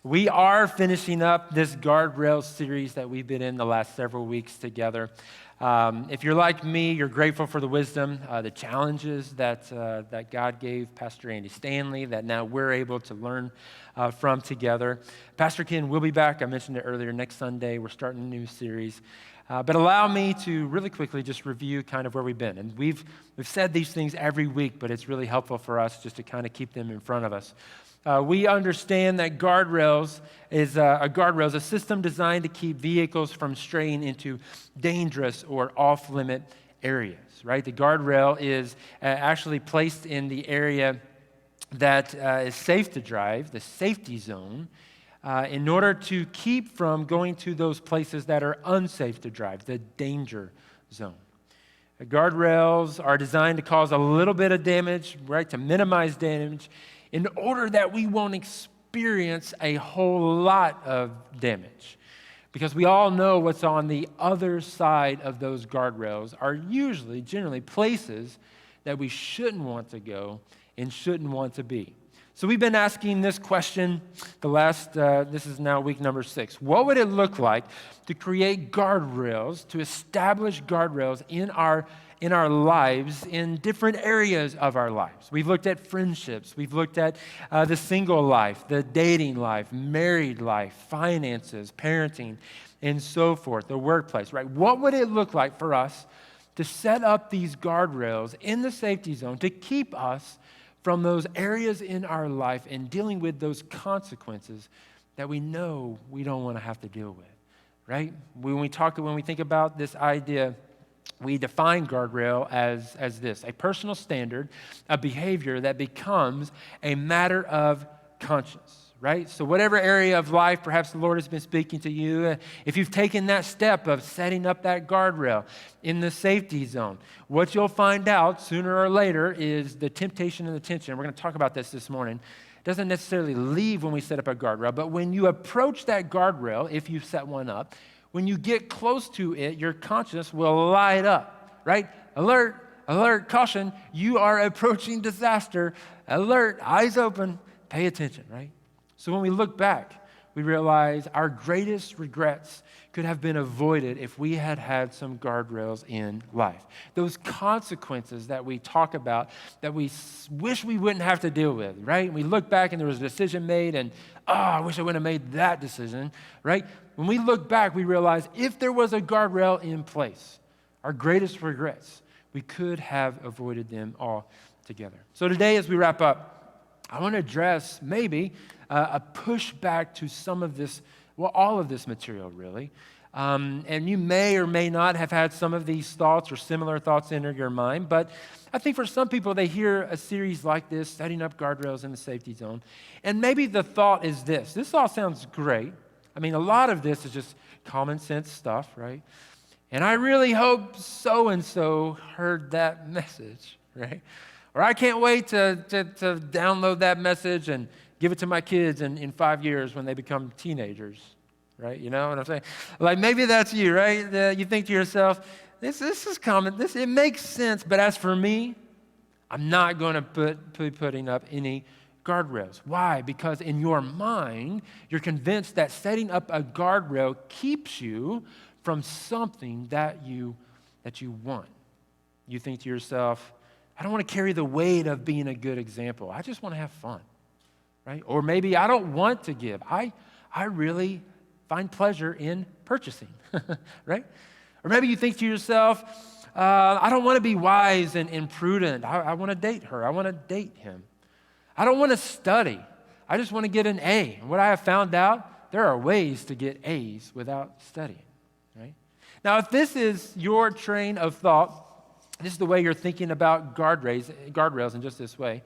We are finishing up this Guardrails series that we've been in the last several weeks together. If you're like me, you're grateful for the wisdom, the challenges that God gave Pastor Andy Stanley that now we're able to learn from together. Pastor Ken will be back. I mentioned it earlier. Next Sunday, we're starting a new series. But allow me to really quickly just review kind of where we've been. And we've said these things every week, but it's really helpful for us just to kind of keep them in front of us. We understand that Guardrails is a system designed to keep vehicles from straying into dangerous or off-limit areas, right? The guardrail is actually placed in the area that is safe to drive, the safety zone, in order to keep from going to those places that are unsafe to drive, the danger zone. The guardrails are designed to cause a little bit of damage, right, to minimize damage, in order that we won't experience a whole lot of damage. Because we all know what's on the other side of those guardrails are usually, generally, places that we shouldn't want to go and shouldn't want to be. So we've been asking this question this is now week number 6. What would it look like to create guardrails, to establish guardrails in our lives, in different areas of our lives? We've looked at friendships. We've looked at the single life, the dating life, married life, finances, parenting, and so forth, the workplace, right? What would it look like for us to set up these guardrails in the safety zone to keep us from those areas in our life and dealing with those consequences that we know we don't want to have to deal with, right? When we think about this idea, we define guardrail as this: a personal standard, a behavior that becomes a matter of conscience. Right? So whatever area of life perhaps the Lord has been speaking to you, if you've taken that step of setting up that guardrail in the safety zone, what you'll find out sooner or later is the temptation and the tension. We're going to talk about this morning. It doesn't necessarily leave when we set up a guardrail, but when you approach that guardrail, if you set one up, when you get close to it, your conscience will light up, right? Alert, alert, caution, you are approaching disaster. Alert, eyes open, pay attention, right? So when we look back, we realize our greatest regrets could have been avoided if we had had some guardrails in life. Those consequences that we talk about that we wish we wouldn't have to deal with, right? We look back and there was a decision made and, I wish I wouldn't have made that decision, right? When we look back, we realize if there was a guardrail in place, our greatest regrets, we could have avoided them all together. So today as we wrap up, I want to address maybe a pushback to some of this, well, all of this material, really. And you may or may not have had some of these thoughts or similar thoughts enter your mind, but I think for some people, they hear a series like this, setting up guardrails in the safety zone, and maybe the thought is this: this all sounds great. I mean, a lot of this is just common sense stuff, right? And I really hope so-and-so heard that message, right? Or I can't wait to download that message and give it to my kids in 5 years when they become teenagers, right? You know what I'm saying? Like maybe that's you, right? You think to yourself, this is common. It makes sense. But as for me, I'm not going to be putting up any guardrails. Why? Because in your mind, you're convinced that setting up a guardrail keeps you from something that you want. You think to yourself, I don't want to carry the weight of being a good example. I just want to have fun, right? Or maybe I don't want to give. I really find pleasure in purchasing, right? Or maybe you think to yourself, I don't want to be wise and prudent. I want to date her. I want to date him. I don't want to study. I just want to get an A. And what I have found out, there are ways to get A's without studying, right? Now, if this is your train of thought, this is the way you're thinking about guardrails in just this way.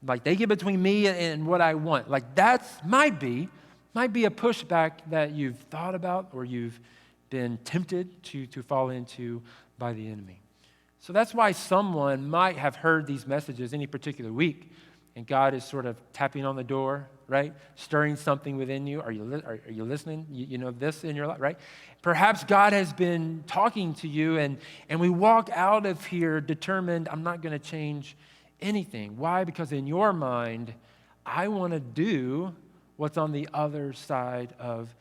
Like they get between me and what I want. Like that might be a pushback that you've thought about or you've been tempted to fall into by the enemy. So that's why someone might have heard these messages any particular week, and God is sort of tapping on the door, right? Stirring something within you. Are you listening? You know this in your life, right? Perhaps God has been talking to you, and we walk out of here determined, I'm not going to change anything. Why? Because in your mind, I want to do what's on the other side of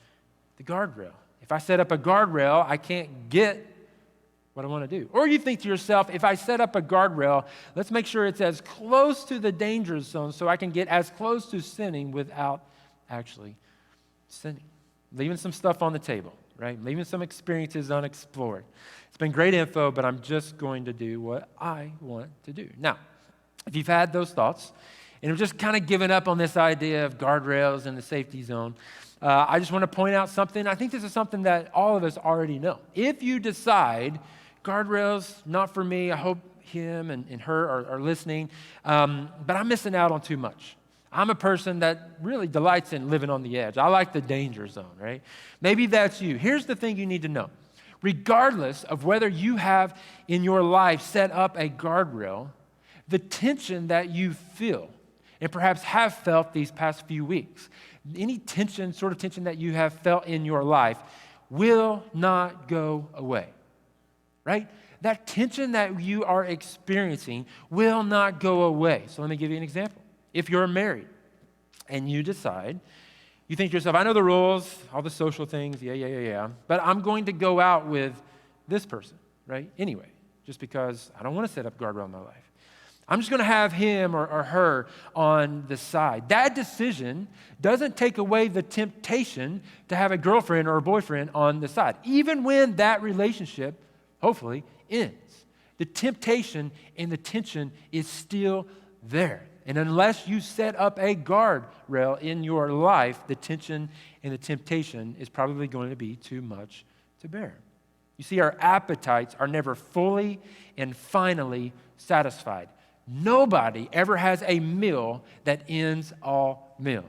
the guardrail. If I set up a guardrail, I can't get what I want to do. Or you think to yourself, if I set up a guardrail, let's make sure it's as close to the danger zone so I can get as close to sinning without actually sinning. Leaving some stuff on the table, right? Leaving some experiences unexplored. It's been great info, but I'm just going to do what I want to do. Now, if you've had those thoughts, and have just kind of given up on this idea of guardrails and the safety zone, I just want to point out something. I think this is something that all of us already know. If you decide, guardrails, not for me, I hope him and her are listening, but I'm missing out on too much. I'm a person that really delights in living on the edge. I like the danger zone, right? Maybe that's you. Here's the thing you need to know. Regardless of whether you have in your life set up a guardrail, the tension that you feel and perhaps have felt these past few weeks, any tension, sort of tension that you have felt in your life will not go away, right? That tension that you are experiencing will not go away. So let me give you an example. If you're married and you decide, you think to yourself, I know the rules, all the social things, yeah, but I'm going to go out with this person, right? Anyway, just because I don't want to set up guardrail in my life. I'm just going to have him or her on the side. That decision doesn't take away the temptation to have a girlfriend or a boyfriend on the side, even when that relationship, hopefully, ends. The temptation and the tension is still there. And unless you set up a guardrail in your life, the tension and the temptation is probably going to be too much to bear. You see, our appetites are never fully and finally satisfied. Nobody ever has a meal that ends all meals,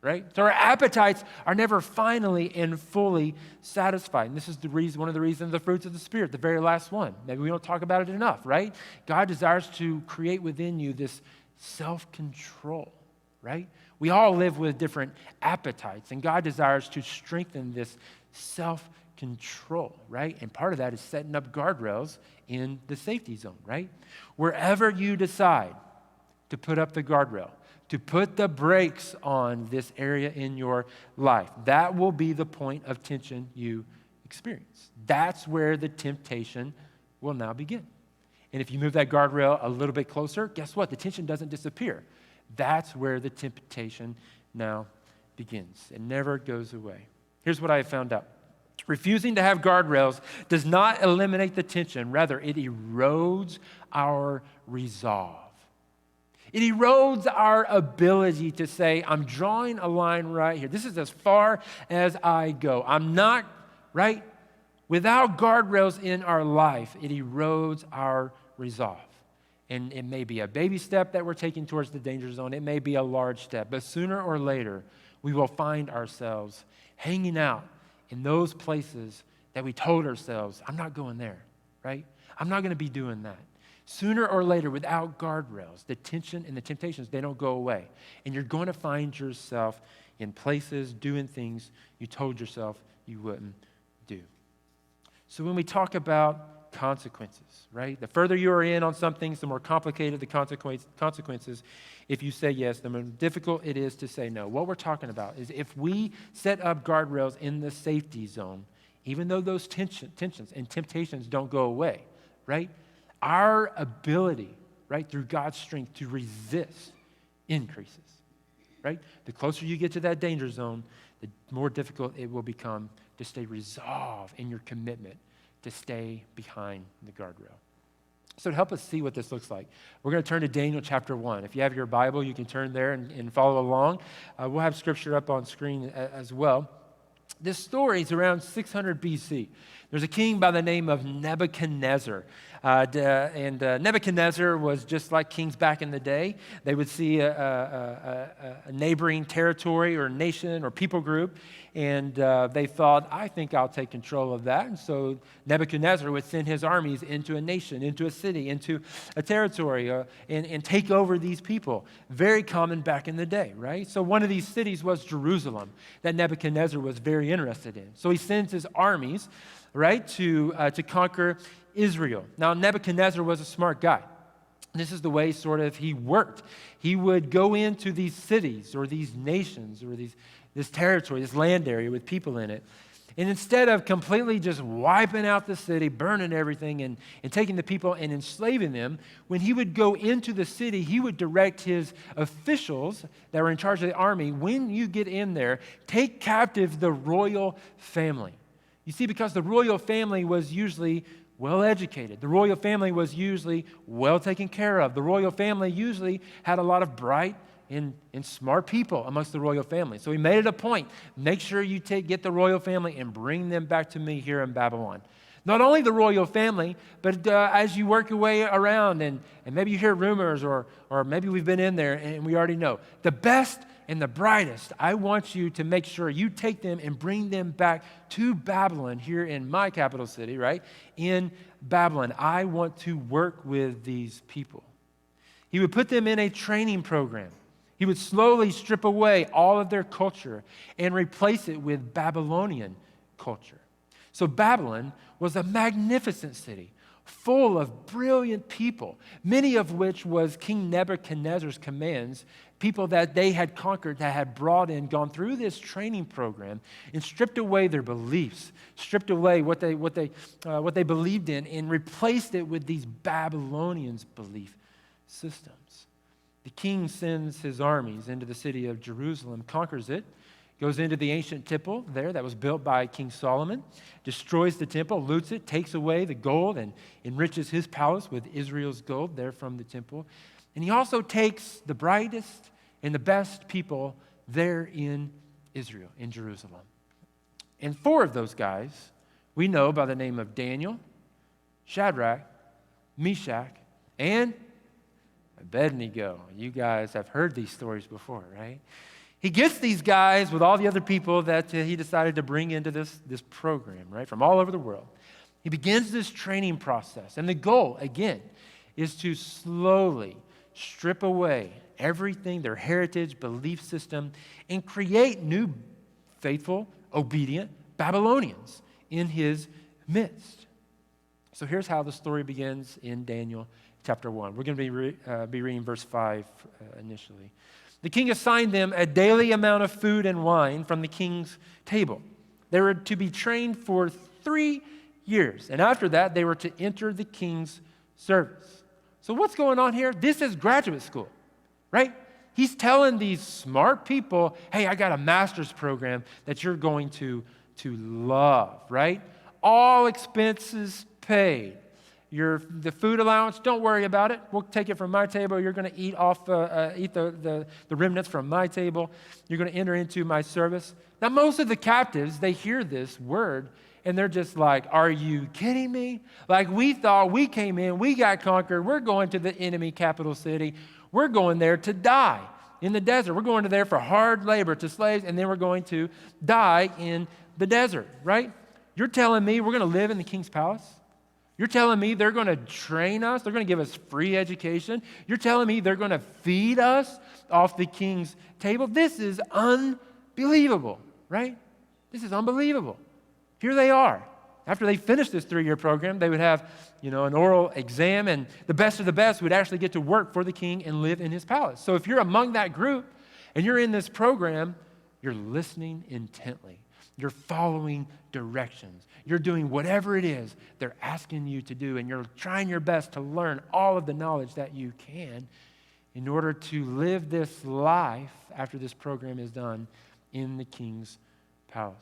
right? So our appetites are never finally and fully satisfied. And this is one of the reasons the fruits of the Spirit, the very last one. Maybe we don't talk about it enough, right? God desires to create within you this self-control, right? We all live with different appetites, and God desires to strengthen this self-control, right? And part of that is setting up guardrails in the safety zone, right? Wherever you decide to put up the guardrail, to put the brakes on this area in your life, that will be the point of tension you experience. That's where the temptation will now begin. And if you move that guardrail a little bit closer, guess what? The tension doesn't disappear. That's where the temptation now begins. It never goes away. Here's what I have found out. Refusing to have guardrails does not eliminate the tension. Rather, it erodes our resolve. It erodes our ability to say, I'm drawing a line right here. This is as far as I go. I'm not, right? Without guardrails in our life, it erodes our resolve. And it may be a baby step that we're taking towards the danger zone. It may be a large step. But sooner or later, we will find ourselves hanging out in those places that we told ourselves, I'm not going there, right? I'm not going to be doing that. Sooner or later, without guardrails, the tension and the temptations, they don't go away. And you're going to find yourself in places doing things you told yourself you wouldn't do. So when we talk about consequences, right? The further you are in on some things, the more complicated the consequences. If you say yes, the more difficult it is to say no. What we're talking about is if we set up guardrails in the safety zone, even though those tensions and temptations don't go away, right? Our ability, right, through God's strength to resist increases, right? The closer you get to that danger zone, the more difficult it will become to stay resolved in your commitment to stay behind the guardrail. So to help us see what this looks like, we're going to turn to Daniel chapter 1. If you have your Bible, you can turn there and follow along. We'll have scripture up on screen as well. This story is around 600 BC. There's a king by the name of Nebuchadnezzar. Nebuchadnezzar was just like kings back in the day. They would see a neighboring territory or nation or people group, and they thought, I think I'll take control of that. And so Nebuchadnezzar would send his armies into a nation, into a city, into a territory, and take over these people. Very common back in the day, right? So one of these cities was Jerusalem that Nebuchadnezzar was very interested in. So he sends his armies, right, to conquer Israel. Now, Nebuchadnezzar was a smart guy. This is the way sort of he worked. He would go into these cities or these nations or this territory, this land area with people in it. And instead of completely just wiping out the city, burning everything and taking the people and enslaving them, when he would go into the city, he would direct his officials that were in charge of the army, when you get in there, take captive the royal family. You see, because the royal family was usually well-educated. The royal family was usually well taken care of. The royal family usually had a lot of bright and smart people amongst the royal family. So he made it a point, make sure you get the royal family and bring them back to me here in Babylon. Not only the royal family, but as you work your way around and maybe you hear rumors or maybe we've been in there and we already know, the best and the brightest, I want you to make sure you take them and bring them back to Babylon here in my capital city, right? In Babylon. I want to work with these people. He would put them in a training program. He would slowly strip away all of their culture and replace it with Babylonian culture. So Babylon was a magnificent city, full of brilliant people, many of which was King Nebuchadnezzar's commands, people that they had conquered, that had brought in, gone through this training program and stripped away their beliefs, stripped away what they believed in, and replaced it with these Babylonians' belief systems. The king sends his armies into the city of Jerusalem, conquers it, goes into the ancient temple there that was built by King Solomon, destroys the temple, loots it, takes away the gold, and enriches his palace with Israel's gold there from the temple. And he also takes the brightest and the best people there in Israel, in Jerusalem. And 4 of those guys we know by the name of Daniel, Shadrach, Meshach, and Abednego. You guys have heard these stories before, right? He gets these guys with all the other people that he decided to bring into this program, right, from all over the world. He begins this training process. And the goal, again, is to slowly strip away everything, their heritage, belief system, and create new, faithful, obedient Babylonians in his midst. So here's how the story begins in Daniel chapter 1. We're going to be reading verse 5 initially. The king assigned them a daily amount of food and wine from the king's table. They were to be trained for 3 years, and after that, they were to enter the king's service. So what's going on here? This is graduate school, right? He's telling these smart people, hey, I got a master's program that you're going to love, right? All expenses paid. The food allowance, don't worry about it. We'll take it from my table. You're going to eat the remnants from my table. You're going to enter into my service. Now, most of the captives, they hear this word, and they're just like, are you kidding me? Like, we thought we came in, we got conquered. We're going to the enemy capital city. We're going there to die in the desert. We're going to there for hard labor to slaves, and then we're going to die in the desert, right? You're telling me we're going to live in the king's palace? You're telling me they're going to train us? They're going to give us free education? You're telling me they're going to feed us off the king's table? This is unbelievable, right? This is unbelievable. Here they are. After they finished this 3-year program, they would have, an oral exam, and the best of the best would actually get to work for the king and live in his palace. So if you're among that group and you're in this program, you're listening intently. You're following directions. You're doing whatever it is they're asking you to do, and you're trying your best to learn all of the knowledge that you can in order to live this life after this program is done in the king's palace.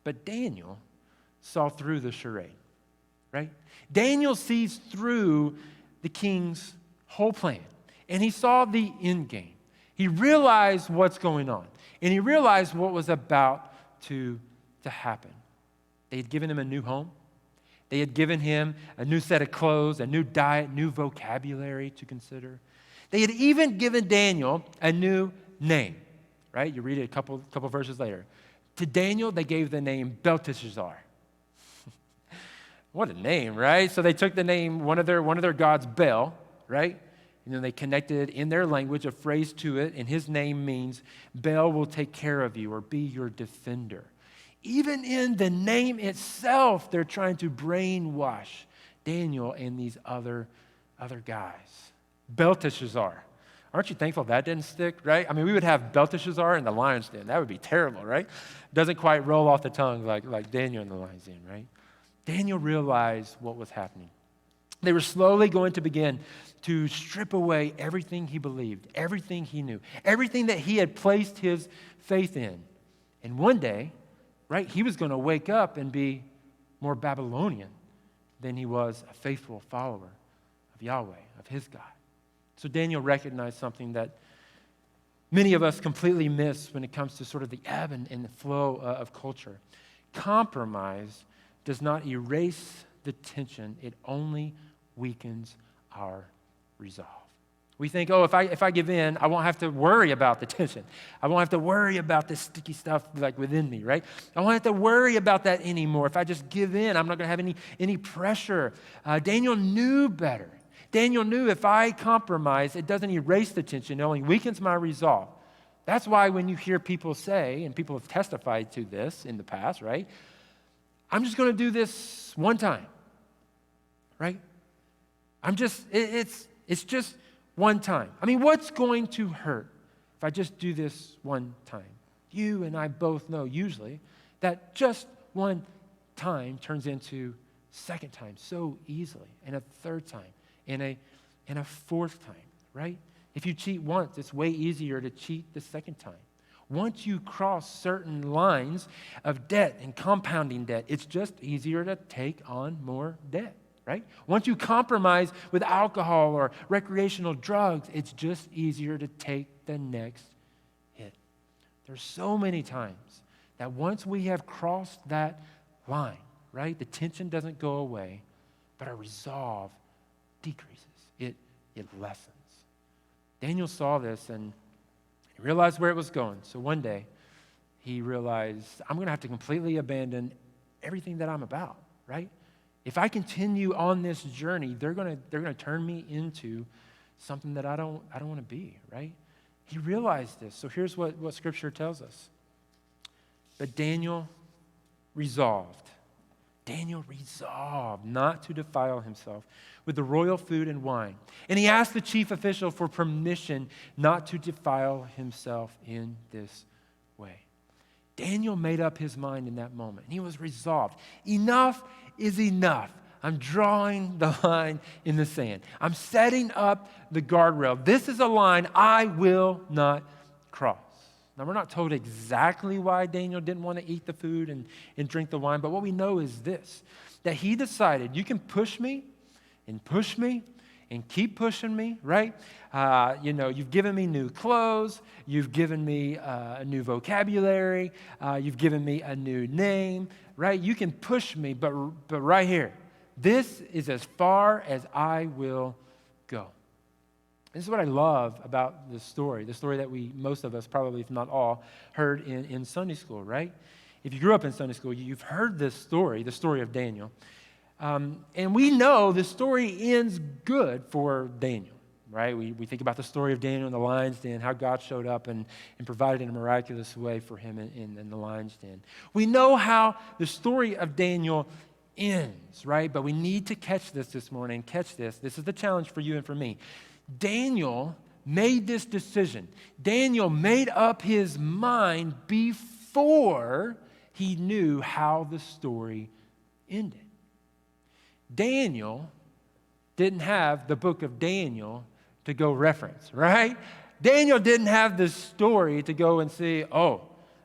But Daniel saw through the charade, right? Daniel sees through the king's whole plan, and he saw the end game. He realized what's going on, and he realized what was about to happen. They had given him a new home. They had given him a new set of clothes, a new diet, new vocabulary to consider. They had even given Daniel a new name, right? You read it a couple verses later. To Daniel, they gave the name Belteshazzar. What a name, right? So they took the name, one of their gods, Bel, right? And then they connected in their language a phrase to it, and his name means Bel will take care of you or be your defender. Even in the name itself, they're trying to brainwash Daniel and these other other guys. Belteshazzar. Aren't you thankful that didn't stick, right? I mean, we would have Belteshazzar in the lion's den. That would be terrible, right? Doesn't quite roll off the tongue like Daniel in the lion's den, right? Daniel realized what was happening. They were slowly going to begin to strip away everything he believed, everything he knew, everything that he had placed his faith in. And one day, right, he was going to wake up and be more Babylonian than he was a faithful follower of Yahweh, of his God. So Daniel recognized something that many of us completely miss when it comes to sort of the ebb and the flow of culture. Compromise does not erase the tension. It only weakens our resolve. We think, oh, if I give in, I won't have to worry about the tension. I won't have to worry about this sticky stuff like within me, right? I won't have to worry about that anymore. If I just give in, I'm not going to have any pressure. Daniel knew better. Daniel knew if I compromise, it doesn't erase the tension. It only weakens my resolve. That's why when you hear people say, and people have testified to this in the past, right? I'm just going to do this one time, right? It's just one time. I mean, what's going to hurt if I just do this one time? You and I both know usually that just one time turns into second time so easily, and a third time, and a fourth time, right? If you cheat once, it's way easier to cheat the second time. Once you cross certain lines of debt and compounding debt, it's just easier to take on more debt, right? Once you compromise with alcohol or recreational drugs, it's just easier to take the next hit. There's so many times that once we have crossed that line, right, the tension doesn't go away, but our resolve decreases. It lessens. Daniel saw this and he realized where it was going. So one day, he realized, I'm going to have to completely abandon everything that I'm about, right? If I continue on this journey, they're going to turn me into something that I don't want to be, right? He realized this. So here's what Scripture tells us. But Daniel resolved not to defile himself with the royal food and wine. And he asked the chief official for permission not to defile himself in this way. Daniel made up his mind in that moment. And he was resolved. Enough is enough. I'm drawing the line in the sand. I'm setting up the guardrail. This is a line I will not cross. Now, we're not told exactly why Daniel didn't want to eat the food and drink the wine, but what we know is this, that he decided, you can push me and keep pushing me, right? You've given me new clothes. You've given me a new vocabulary. You've given me a new name, right? You can push me, but right here, this is as far as I will go. This is what I love about this story, the story that most of us, probably if not all, heard in Sunday school, right? If you grew up in Sunday school, you've heard this story, the story of Daniel. And we know the story ends good for Daniel, right? We think about the story of Daniel in the lion's den, how God showed up and provided in a miraculous way for him in the lion's den. We know how the story of Daniel ends, right? But we need to catch this morning, catch this. This is the challenge for you and for me. Daniel made this decision. Daniel made up his mind before he knew how the story ended. Daniel didn't have the book of Daniel to go reference, right? Daniel didn't have this story to go and see, oh,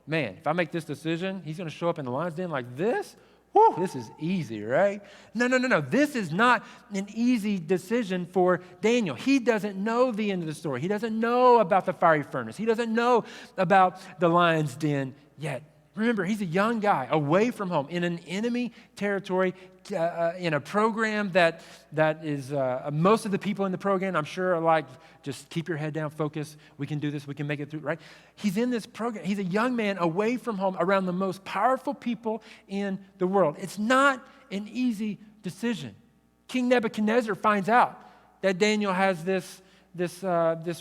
man, if I make this decision, he's going to show up in the lion's den like this? Whew, this is easy, right? No. This is not an easy decision for Daniel. He doesn't know the end of the story. He doesn't know about the fiery furnace. He doesn't know about the lion's den yet. Remember, he's a young guy away from home in an enemy territory, in a program that is, most of the people in the program, I'm sure, are like, just keep your head down, focus, we can do this, we can make it through, right? He's in this program. He's a young man away from home around the most powerful people in the world. It's not an easy decision. King Nebuchadnezzar finds out that Daniel has this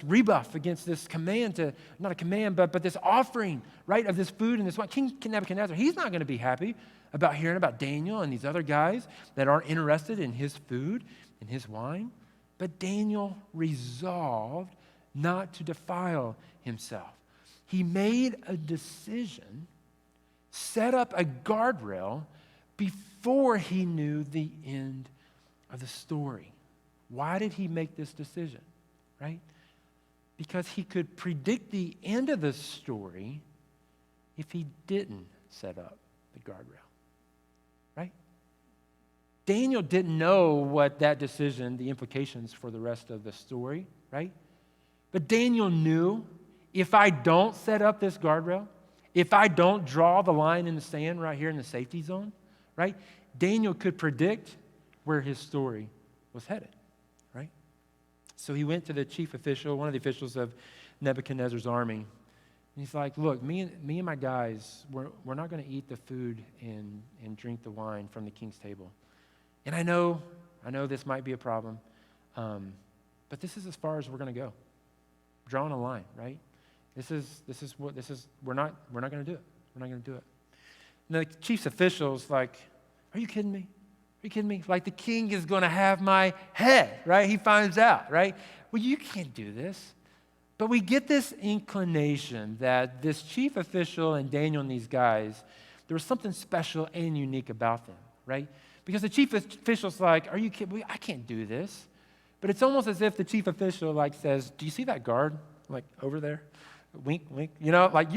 rebuff against this command to, not a command, but this offering, right, of this food and this wine. King Nebuchadnezzar, he's not going to be happy about hearing about Daniel and these other guys that aren't interested in his food and his wine. But Daniel resolved not to defile himself. He made a decision, set up a guardrail before he knew the end of the story. Why did he make this decision, right? Because he could predict the end of the story if he didn't set up the guardrail, right? Daniel didn't know what that decision, the implications for the rest of the story, right? But Daniel knew, if I don't set up this guardrail, if I don't draw the line in the sand right here in the safety zone, right? Daniel could predict where his story was headed, right? So he went to the chief official, one of the officials of Nebuchadnezzar's army, and he's like, look, me and my guys, we're not going to eat the food and drink the wine from the king's table. And I know this might be a problem, but this is as far as we're going to go. Drawing a line, right? We're not going to do it. We're not going to do it. And the chief's official's like, are you kidding me? Are you kidding me? Like, the king is going to have my head, right? He finds out, right? Well, you can't do this. But we get this inclination that this chief official and Daniel and these guys, there was something special and unique about them, right? Because the chief official's like, are you kidding? I can't do this. But it's almost as if the chief official says, do you see that guard over there? Wink, wink. You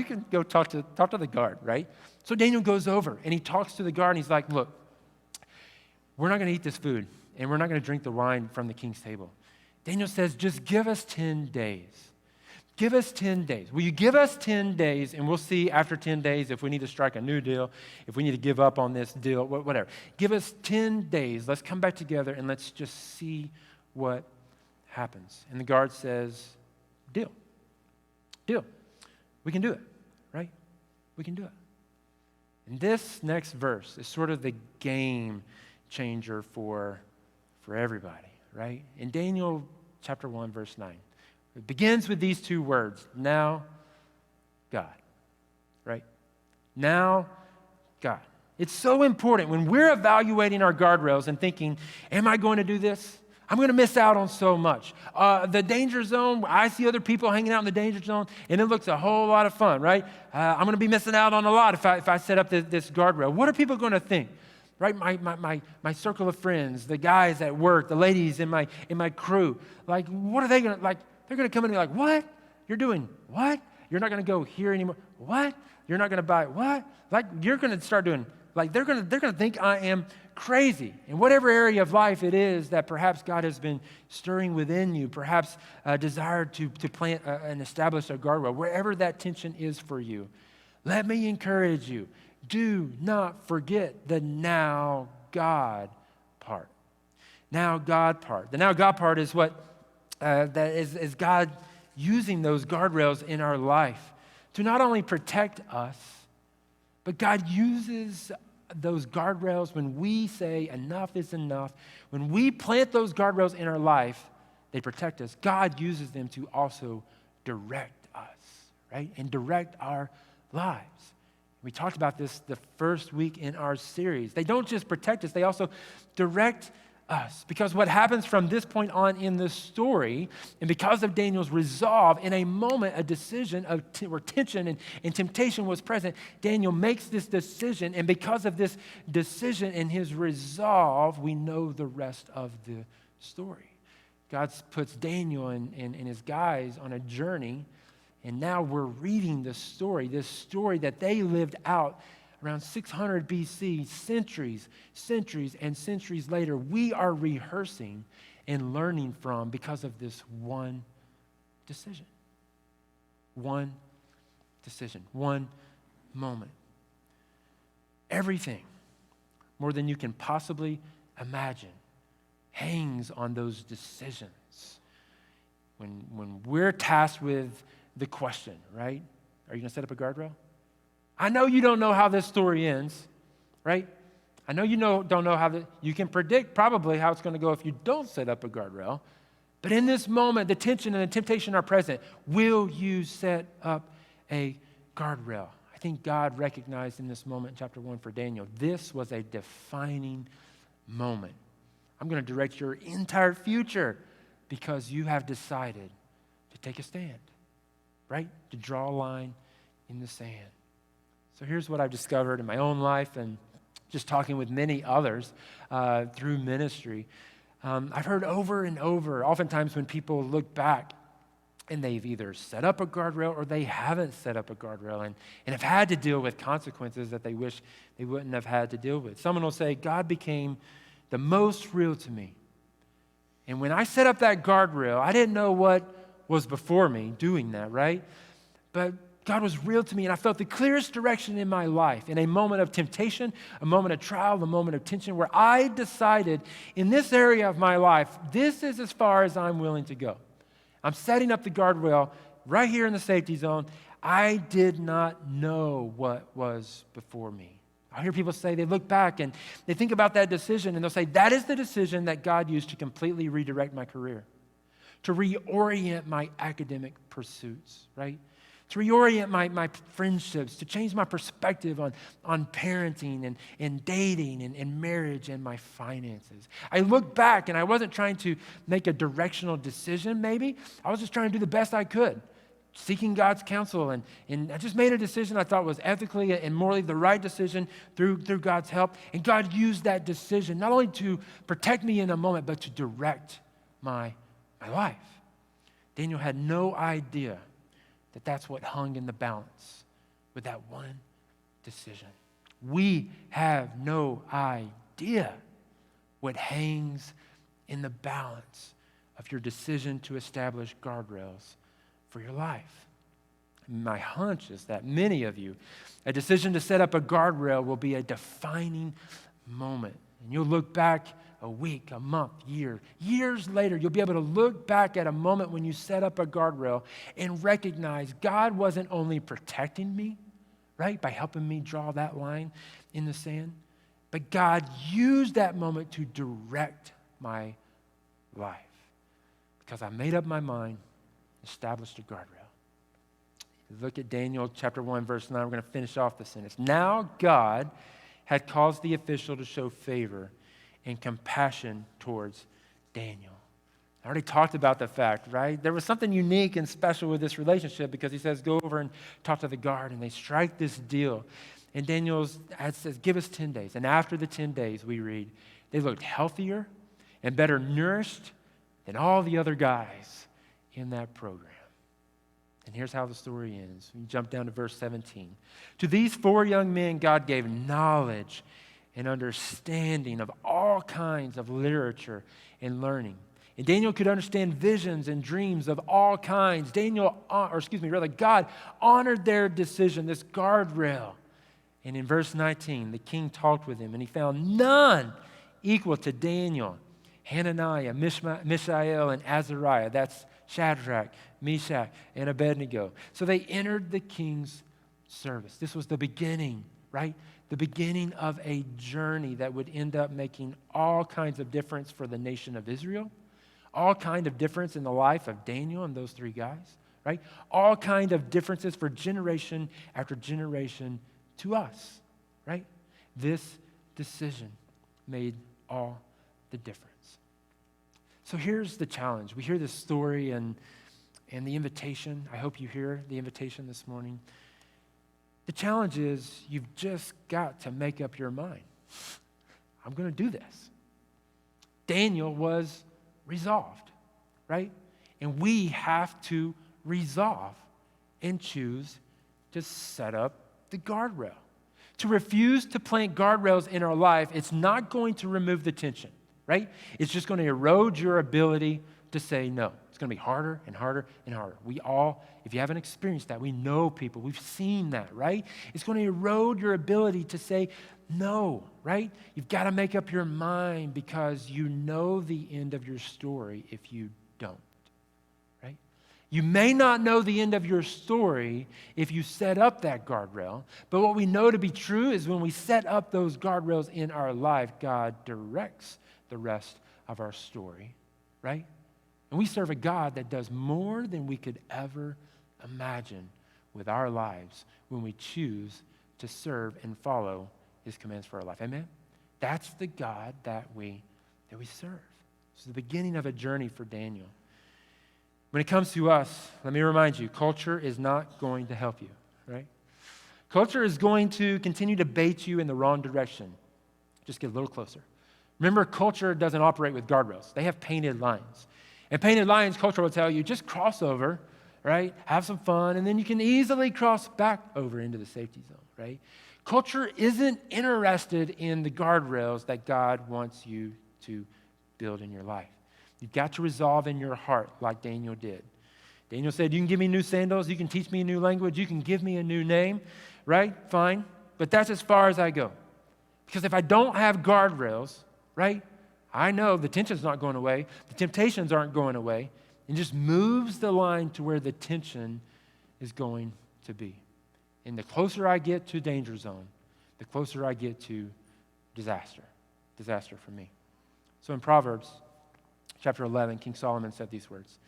can go talk to the guard, right? So Daniel goes over and he talks to the guard and he's like, look, we're not going to eat this food and we're not going to drink the wine from the king's table. Daniel says, just give us 10 days. Give us 10 days. Will you give us 10 days and we'll see after 10 days if we need to strike a new deal, if we need to give up on this deal, whatever. Give us 10 days. Let's come back together and let's just see what happens. And the guard says, deal. We can do it, right? We can do it. And this next verse is sort of the game changer for everybody, right? In Daniel chapter 1, verse 9, it begins with these two words, now God, right? Now God. It's so important when we're evaluating our guardrails and thinking, am I going to do this? I'm going to miss out on so much. The danger zone, I see other people hanging out in the danger zone, and it looks a whole lot of fun, right? I'm going to be missing out on a lot if I set up this guardrail. What are people going to think? Right, my circle of friends, the guys at work, the ladies in my crew, what are they going to, they're going to come in and be like, what? You're doing what? You're not going to go here anymore. What? You're not going to buy what? You're going to start doing, they're going to think I am crazy. In whatever area of life it is that perhaps God has been stirring within you, perhaps a desire to plant and establish a guardrail, wherever that tension is for you, let me encourage you. Do not forget the now God part. Now God part. The now God part is what that is God using those guardrails in our life to not only protect us, but God uses those guardrails when we say enough is enough. When we plant those guardrails in our life, they protect us. God uses them to also direct us, right? And direct our lives. We talked about this the first week in our series. They don't just protect us, they also direct us. Because what happens from this point on in the story, and because of Daniel's resolve, in a moment, a decision where tension and temptation was present, Daniel makes this decision, and because of this decision and his resolve, we know the rest of the story. God puts Daniel and his guys on a journey, and now we're reading this story that they lived out around 600 BC, centuries and centuries later. We are rehearsing and learning from because of this one decision. One decision, one moment. Everything, more than you can possibly imagine, hangs on those decisions. When we're tasked with the question, right? Are you going to set up a guardrail? I know you don't know how this story ends, right? I know you don't know you can predict probably how it's going to go if you don't set up a guardrail. But in this moment, the tension and the temptation are present. Will you set up a guardrail? I think God recognized in this moment in chapter 1 for Daniel, this was a defining moment. I'm going to direct your entire future. because you have decided to take a stand, right? To draw a line in the sand. So here's what I've discovered in my own life and just talking with many others through ministry. I've heard over and over, oftentimes when people look back and they've either set up a guardrail or they haven't set up a guardrail and have had to deal with consequences that they wish they wouldn't have had to deal with. Someone will say, God became the most real to me. And when I set up that guardrail, I didn't know what was before me doing that, right? But God was real to me, and I felt the clearest direction in my life in a moment of temptation, a moment of trial, a moment of tension, where I decided in this area of my life, this is as far as I'm willing to go. I'm setting up the guardrail right here in the safety zone. I did not know what was before me. I hear people say they look back and they think about that decision, and they'll say, that is the decision that God used to completely redirect my career, to reorient my academic pursuits, right? To reorient my friendships, to change my perspective on parenting and dating and marriage and my finances. I look back and I wasn't trying to make a directional decision maybe. I was just trying to do the best I could, seeking God's counsel. And I just made a decision I thought was ethically and morally the right decision through God's help. And God used that decision not only to protect me in a moment, but to direct my life. Daniel had no idea that that's what hung in the balance with that one decision. We have no idea what hangs in the balance of your decision to establish guardrails for your life. My hunch is that many of you, a decision to set up a guardrail will be a defining moment. And you'll look back a week, a month, years later, you'll be able to look back at a moment when you set up a guardrail and recognize God wasn't only protecting me, right, by helping me draw that line in the sand, but God used that moment to direct my life because I made up my mind, established a guardrail. Look at Daniel chapter 1, verse 9. We're going to finish off the sentence. Now God had caused the official to show favor and compassion towards Daniel. I already talked about the fact, right? There was something unique and special with this relationship because he says, go over and talk to the guard, and they strike this deal. And Daniel says, give us 10 days. And after the 10 days, we read, they looked healthier and better nourished than all the other guys in that program. And here's how the story ends. We jump down to verse 17. To these 4 young men, God gave knowledge and understanding of all kinds of literature and learning. And Daniel could understand visions and dreams of all kinds. God honored their decision, this guardrail. And in verse 19, the king talked with him, and he found none equal to Daniel, Hananiah, Mishael, and Azariah. That's Shadrach, Meshach, and Abednego. So they entered the king's service. This was the beginning, right? The beginning of a journey that would end up making all kinds of difference for the nation of Israel, all kind of difference in the life of Daniel and those 3 guys, right? All kind of differences for generation after generation to us, right? This decision made all the difference. So here's the challenge. We hear this story and the invitation. I hope you hear the invitation this morning. The challenge is you've just got to make up your mind. I'm going to do this. Daniel was resolved, right? And we have to resolve and choose to set up the guardrail. To refuse to plant guardrails in our life, it's not going to remove the tension, right? It's just going to erode your ability to say no. It's going to be harder and harder and harder. We all, if you haven't experienced that, we know people. We've seen that, right? It's going to erode your ability to say no, right? You've got to make up your mind because you know the end of your story if you don't, right? You may not know the end of your story if you set up that guardrail, but what we know to be true is when we set up those guardrails in our life, God directs the rest of our story, right? And we serve a God that does more than we could ever imagine with our lives when we choose to serve and follow his commands for our life. Amen? That's the God that we serve. It's the beginning of a journey for Daniel. When it comes to us, let me remind you, culture is not going to help you, right? Culture is going to continue to bait you in the wrong direction. Just get a little closer. Remember, culture doesn't operate with guardrails. They have painted lines. And painted lines, culture will tell you, just cross over, right? Have some fun, and then you can easily cross back over into the safety zone, right? Culture isn't interested in the guardrails that God wants you to build in your life. You've got to resolve in your heart like Daniel did. Daniel said, you can give me new sandals, you can teach me a new language, you can give me a new name, right? Fine. But that's as far as I go. Because if I don't have guardrails, right, I know the tension's not going away, the temptations aren't going away, and just moves the line to where the tension is going to be. And the closer I get to danger zone, the closer I get to disaster for me. So in Proverbs chapter 11, King Solomon said these words,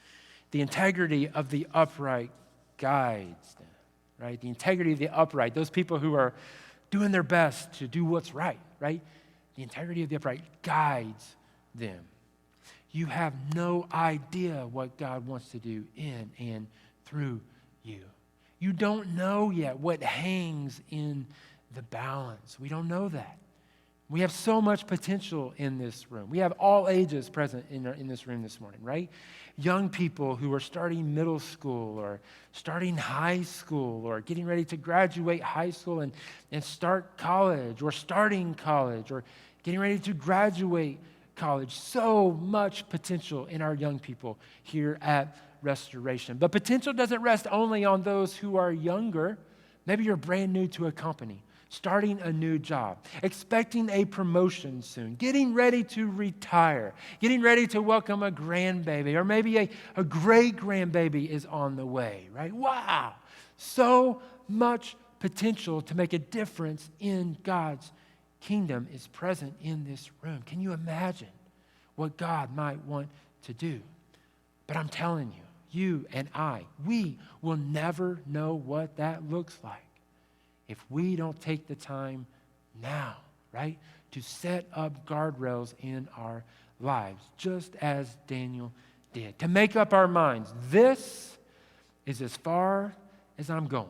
the integrity of the upright guides them, right? The integrity of the upright, those people who are doing their best to do what's right, right? The integrity of the upright guides them. You have no idea what God wants to do in and through you. You don't know yet what hangs in the balance. We don't know that. We have so much potential in this room. We have all ages present in this room this morning, right? Young people who are starting middle school or starting high school or getting ready to graduate high school and start college or starting college or getting ready to graduate college. So much potential in our young people here at Restoration. But potential doesn't rest only on those who are younger. Maybe you're brand new to a company, starting a new job, expecting a promotion soon, getting ready to retire, getting ready to welcome a grandbaby, or maybe a great-grandbaby is on the way, right? Wow! So much potential to make a difference in God's kingdom is present in this room. Can you imagine what God might want to do? But I'm telling you, you and we will never know what that looks like if we don't take the time now, right, to set up guardrails in our lives, just as Daniel did, to make up our minds. This is as far as I'm going,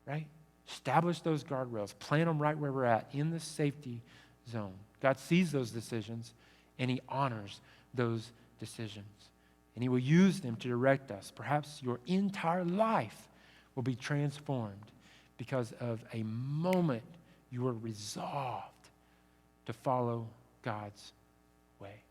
right? Establish those guardrails, plant them right where we're at, in the safety zone. God sees those decisions, and he honors those decisions. And he will use them to direct us. Perhaps your entire life will be transformed because of a moment you were resolved to follow God's way.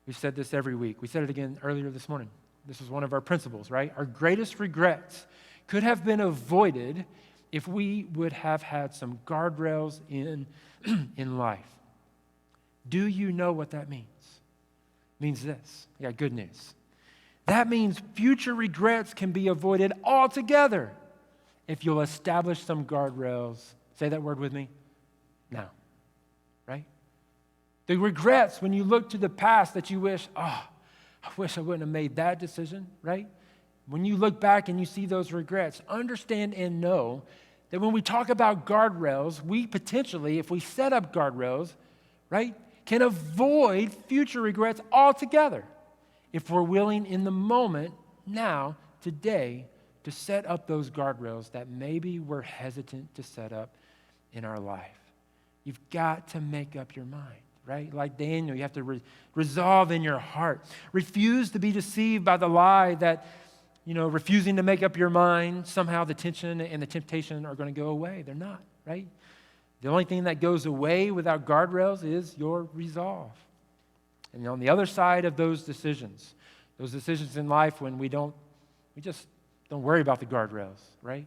We've said this every week. We said it again earlier this morning. This is one of our principles, right? Our greatest regrets could have been avoided if we would have had some guardrails in life. Do you know what that means? It means this. I got good news. That means future regrets can be avoided altogether if you'll establish some guardrails. Say that word with me. Now, right? The regrets when you look to the past that you wish, I wish I wouldn't have made that decision, right? When you look back and you see those regrets, understand and know that when we talk about guardrails, we potentially, if we set up guardrails, right, can avoid future regrets altogether if we're willing in the moment, now, today, to set up those guardrails that maybe we're hesitant to set up in our life. You've got to make up your mind, right? Like Daniel, you have to resolve in your heart. Refuse to be deceived by the lie that, refusing to make up your mind, somehow the tension and the temptation are going to go away. They're not, right? The only thing that goes away without guardrails is your resolve. And on the other side of those decisions in life when we just don't worry about the guardrails, right?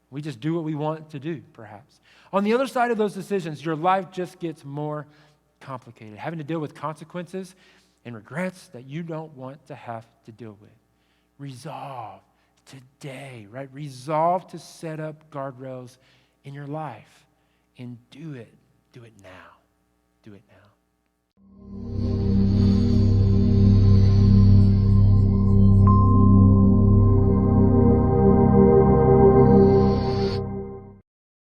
We just do what we want to do, perhaps. On the other side of those decisions, your life just gets more complicated, having to deal with consequences and regrets that you don't want to have to deal with. Resolve today, right? Resolve to set up guardrails in your life and do it. Do it now. Do it now.